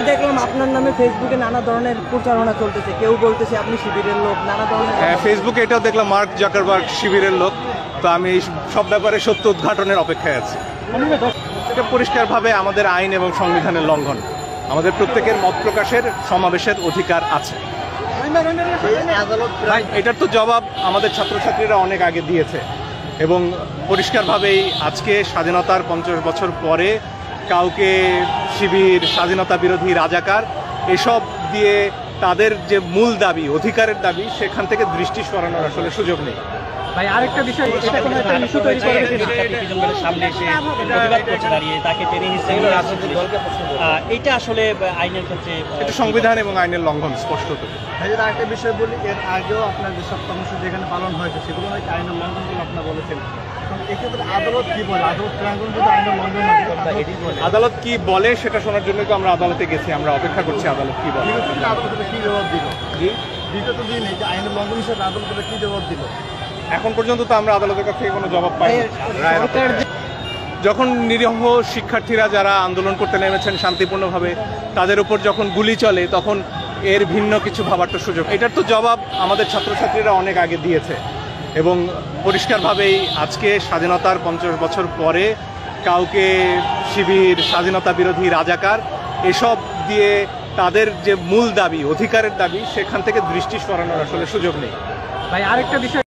দেখলাম আপনার নামে ফেসবুকে নানা ধরনের প্রচারণা চলতেছে, কেউ বলতেছে আপনি শিবিরের লোক, নানা ধরনের। হ্যাঁ, ফেসবুকে এটাও দেখলাম মার্ক জাকারবার্গ শিবিরের লোক। তো আমি এই সব ব্যাপারে সত্য উদ্ঘাটনের অপেক্ষায় আছি। এটা পরিষ্কারভাবে আমাদের আইন এবং সংবিধানের লঙ্ঘন। আমাদের প্রত্যেকের মত প্রকাশের সমাবেশের অধিকার আছে। এটার তো জবাব আমাদের ছাত্রছাত্রীরা অনেক আগে দিয়েছে এবং পরিষ্কারভাবেই আজকে স্বাধীনতার 50 বছর পরে কাউকে শিবির, স্বাধীনতা বিরোধী, রাজাকার এসব দিয়ে তাদের যে মূল দাবি, অধিকারের দাবি, সেখান থেকে দৃষ্টি সরানোর আসলে সুযোগ নেই। ভাই আরেকটা বিষয়, এটা কোনো একটা ইস্যু তৈরি করবে কিনা? সামনে এসে প্রতিবাদ করছে দাঁড়িয়ে, তাকে টেনে হিসেবে এইটা আসলে আইনের ক্ষেত্রে এটা সংবিধান এবং আইনের লঙ্ঘন স্পষ্টত। আরেকটা বিষয় বলি, এর আগেও আপনার যেসব কর্মসূচি যেখানে পালন হয়েছে সেগুলো হয়তো আইনের লঙ্ঘন বলে আপনারা বলেছেন। এক্ষেত্রে আদালত কি বলে? আদালত প্রাঙ্গণ যদি আইনের লঙ্ঘন না করে, আদালত কি বলে সেটা শোনার জন্য তো আমরা আদালতে গেছি। আমরা অপেক্ষা করছি আদালত কি বলে। আদালত কি জবাব দিল? বিগত দিন এই যে আইনের লঙ্ঘন হিসেবে আদালত কি জবাব দিল? এখন পর্যন্ত তো আমরা আদালতের কাছ থেকে কোনো জবাব পাই। যখন নিরীহ শিক্ষার্থীরা যারা আন্দোলন করতে নেমেছেন শান্তিপূর্ণভাবে, তাদের উপর যখন গুলি চলে, তখন এর ভিন্ন কিছু ভাবার তো সুযোগ। এটার তো জবাব আমাদের ছাত্রছাত্রীরা অনেক আগে দিয়েছে এবং পরিষ্কারভাবেই আজকে স্বাধীনতার 50 বছর পরে কাউকে শিবির, স্বাধীনতা বিরোধী, রাজাকার এসব দিয়ে তাদের যে মূল দাবি, অধিকারের দাবি, সেখান থেকে দৃষ্টি সরানোর আসলে সুযোগ নেই। ভাই আরেকটা বিষয়,